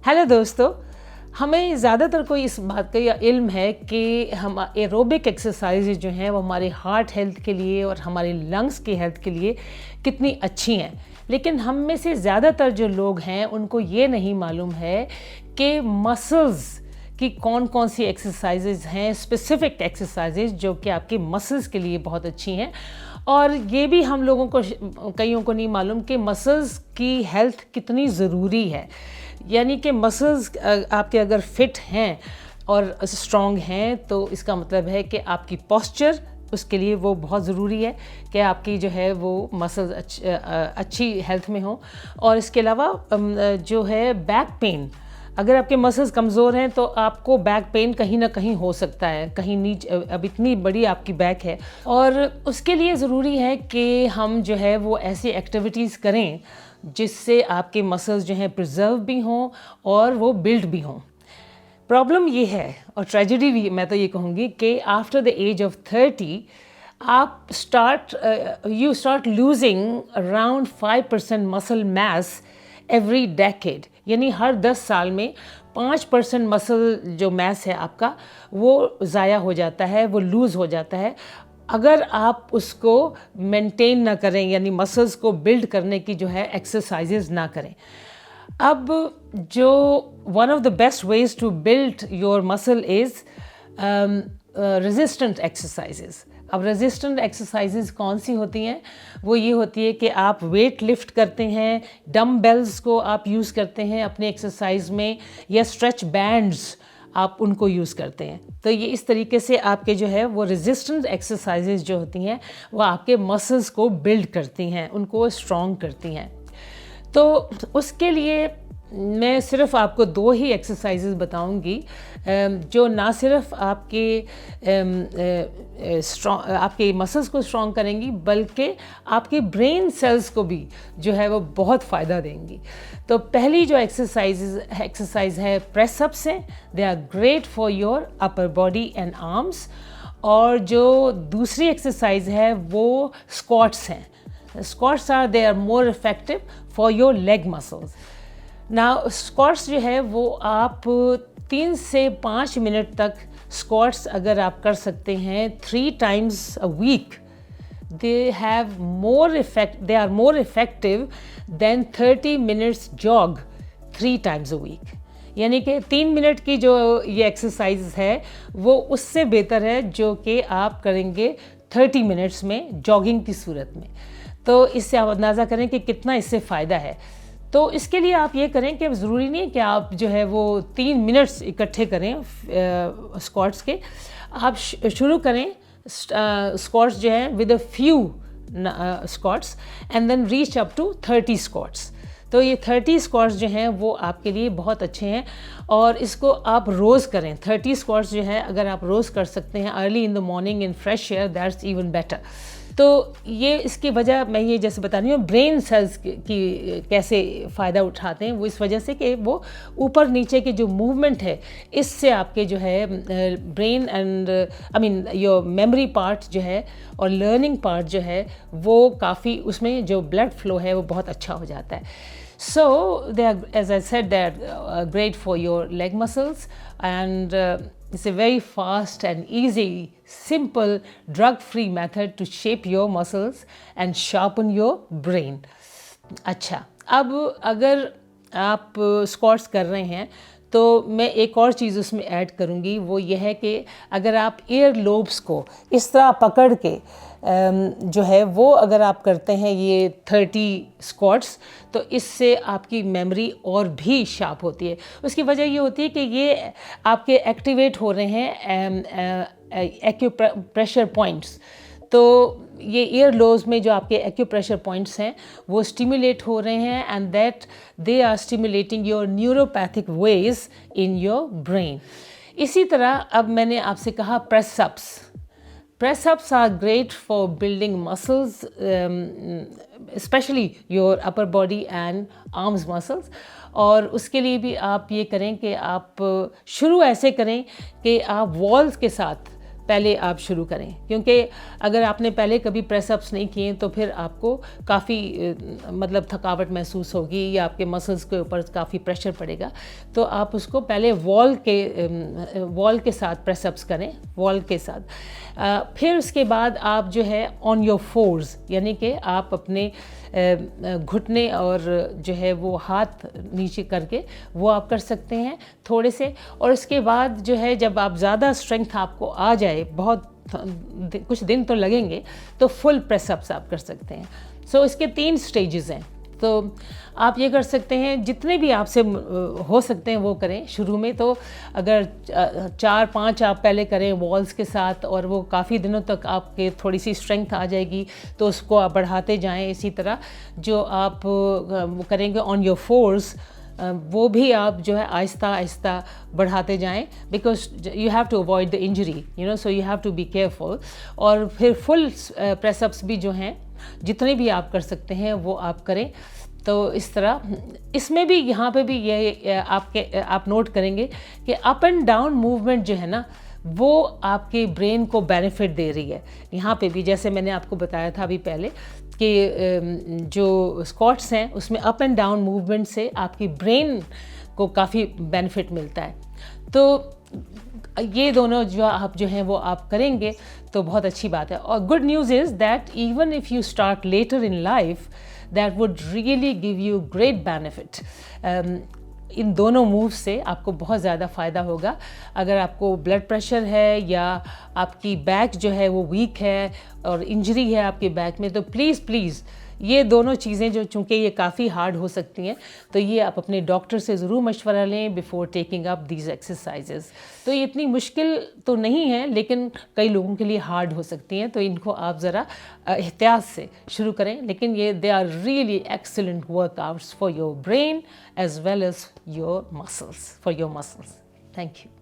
Hello दोस्तों, हमें ज़्यादातर कोई इस बात का या इल्म है कि हम एरोबिक एक्सरसाइज जो हैं वो हमारे हार्ट हेल्थ के लिए और हमारे लंग्स की हेल्थ के लिए कितनी अच्छी हैं। लेकिन हम में से ज़्यादातर जो लोग हैं उनको ये नहीं मालूम है कि मसल्स कि कौन कौन सी एक्सरसाइजेज हैं, स्पेसिफिक एक्सरसाइजेज जो कि आपके मसल्स के लिए बहुत अच्छी हैं। और ये भी हम लोगों को, कईयों को नहीं मालूम कि मसल्स की हेल्थ कितनी ज़रूरी है। यानी कि मसल्स आपके अगर फिट हैं और स्ट्रॉन्ग हैं तो इसका मतलब है कि आपकी पोस्चर, उसके लिए वो बहुत ज़रूरी है कि आपकी जो है वो मसल्स अच्छी हेल्थ में हो। और इसके अलावा जो है बैक पेन, अगर आपके मसल्स कमज़ोर हैं तो आपको बैक पेन कहीं ना कहीं हो सकता है, कहीं नीचे, अब इतनी बड़ी आपकी बैक है। और उसके लिए ज़रूरी है कि हम जो है वो ऐसी एक्टिविटीज़ करें जिससे आपके मसल्स जो हैं प्रिजर्व भी हों और वो बिल्ड भी हों। प्रॉब्लम ये है, और ट्रेजेडी भी मैं तो ये कहूँगी, कि आफ्टर द एज ऑफ 30 आप you start losing around 5% muscle mass every decade. यानी हर 10 साल में 5% मसल जो मास है आपका वो ज़ाया हो जाता है, वो लूज़ हो जाता है अगर आप उसको मेंटेन ना करें, यानी मसल्स को बिल्ड करने की जो है एक्सरसाइजेज ना करें। अब जो one of the best ways to build your muscle is resistant exercises. अब रेजिस्टेंट एक्सरसाइजेज कौन सी होती हैं? वो ये होती है कि आप वेट लिफ्ट करते हैं, डम्बेल्स को आप यूज़ करते हैं अपने एक्सरसाइज में, या स्ट्रेच बैंड्स आप उनको यूज़ करते हैं। तो ये इस तरीके से आपके जो है वो रेजिस्टेंट एक्सरसाइजेज जो होती हैं वो आपके मसल्स को बिल्ड करती हैं, उनको स्ट्रॉन्ग करती हैं। तो उसके लिए मैं सिर्फ आपको 2 ही एक्सरसाइजेज बताऊंगी जो ना सिर्फ आपके मसल्स को स्ट्रॉन्ग करेंगी बल्कि आपके ब्रेन सेल्स को भी जो है वो बहुत फ़ायदा देंगी। तो पहली जो एक्सरसाइज है प्रेस अप्स हैं। They are great for your upper body and arms. और जो दूसरी एक्सरसाइज है वो स्क्वाट्स हैं। Squats they are more effective for your leg muscles. ना स्क्वाट्स जो है वो आप 3 से 5 मिनट तक स्क्वाट्स अगर आप कर सकते हैं 3 times a week, they are more effective than 30 minutes jog 3 times a week। यानी कि 3 मिनट की जो ये एक्सरसाइज है वो उससे बेहतर है जो कि आप करेंगे 30 मिनट्स में जॉगिंग की सूरत में। तो इससे आप अंदाज़ा करें कि कितना इससे फ़ायदा है। तो इसके लिए आप ये करें कि ज़रूरी नहीं है कि आप जो है वो 3 मिनट्स इकट्ठे करें स्क्वाट्स के। आप शुरू करें स्क्वाट्स जो है with a few squats and then reach up to 30 squats. तो ये 30 स्क्वाट्स जो हैं वो आपके लिए बहुत अच्छे हैं और इसको आप रोज़ करें। 30 स्क्वाट्स जो है अगर आप रोज़ कर सकते हैं early in the morning in fresh air, that's even better. तो ये इसकी वजह मैं ये जैसे बता रही हूँ ब्रेन सेल्स की कैसे फ़ायदा उठाते हैं, वो इस वजह से कि वो ऊपर नीचे की जो मूवमेंट है इससे आपके जो है brain and your memory part जो है और लर्निंग पार्ट जो है वो काफ़ी, उसमें जो ब्लड फ्लो है वो बहुत अच्छा हो जाता है। So they are, as I said, they are great for your leg muscles, and it's a very fast and easy, simple, drug-free method to shape your muscles and sharpen your brain. अच्छा, अब अगर आप squats कर रहे हैं तो मैं एक और चीज़ उसमें ऐड करूँगी, वो ये है कि अगर आप ईयर लोब्स को इस तरह पकड़ के जो है वो अगर आप करते हैं ये 30 स्क्वाट्स, तो इससे आपकी मेमोरी और भी शार्प होती है। उसकी वजह ये होती है कि ये आपके एक्टिवेट हो रहे हैं एक्यूप्रेशर पॉइंट्स। तो ये ईयर लोब्स में जो आपके एक्यूप्रेशर पॉइंट्स हैं वो स्टिमुलेट हो रहे हैं and that they are stimulating your neuropathic ways in your brain. इसी तरह अब मैंने आपसे कहा press ups. Press ups are great for building muscles, especially your upper body and arms muscles. और उसके लिए भी आप ये करें कि आप शुरू ऐसे करें कि आप वॉल्स के साथ پہلے آپ شروع کریں، کیونکہ اگر آپ نے پہلے کبھی پریس اپس نہیں کیے تو پھر آپ کو کافی مطلب تھکاوٹ محسوس ہوگی یا آپ کے مسلس کے اوپر کافی پریشر پڑے گا. تو آپ اس کو پہلے وال کے ساتھ پریس اپس کریں، وال کے ساتھ. پھر اس کے بعد آپ جو ہے آن یور فورز، یعنی کہ آپ اپنے گھٹنے اور جو ہے وہ ہاتھ نیچے کر کے وہ آپ کر سکتے ہیں تھوڑے سے. اور اس کے بعد جو ہے جب آپ زیادہ اسٹرینگتھ آپ کو آ جائے، بہت کچھ دن تو لگیں گے، تو فل پریس اپس آپ کر سکتے ہیں. سو اس کے 3 سٹیجز ہیں. تو آپ یہ کر سکتے ہیں جتنے بھی آپ سے ہو سکتے ہیں وہ کریں. شروع میں تو اگر 4-5 آپ پہلے کریں والز کے ساتھ، اور وہ کافی دنوں تک آپ کے تھوڑی سی اسٹرینگتھ آ جائے گی تو اس کو آپ بڑھاتے جائیں. اسی طرح جو آپ کریں گے آن یور فورس، وہ بھی آپ جو ہے آہستہ آہستہ بڑھاتے جائیں، because you have to avoid the injury, so you have to be careful. اور پھر فل پریس اپس بھی جو ہیں جتنے بھی آپ کر سکتے ہیں وہ آپ کریں. تو اس طرح اس میں بھی یہاں پہ بھی یہ آپ نوٹ کریں گے کہ اپ اینڈ ڈاؤن موومنٹ جو ہے نا وہ آپ کے برین کو بینیفٹ دے رہی ہے. یہاں پہ بھی جیسے میں نے آپ کو بتایا تھا ابھی پہلے کہ جو اسکواٹس ہیں اس میں اپ اینڈ ڈاؤن موومنٹ سے آپ کی برین کو کافی بینیفٹ ملتا ہے. تو یہ دونوں جو ہیں وہ آپ کریں گے تو بہت اچھی بات ہے. اور good news is that even if you start later in life, that would really give you great benefit. ان دونوں مووز سے آپ کو بہت زیادہ فائدہ ہوگا. اگر آپ کو بلڈ پریشر ہے یا آپ کی بیک جو ہے وہ ویک ہے اور انجری ہے آپ کے بیک میں، تو پلیز یہ دونوں چیزیں جو چونکہ یہ کافی ہارڈ ہو سکتی ہیں، تو یہ آپ اپنے ڈاکٹر سے ضرور مشورہ لیں before taking up these exercises. تو یہ اتنی مشکل تو نہیں ہے، لیکن کئی لوگوں کے لیے ہارڈ ہو سکتی ہیں، تو ان کو آپ ذرا احتیاط سے شروع کریں. لیکن یہ they are really excellent workouts for your brain as well as your muscles. Thank you.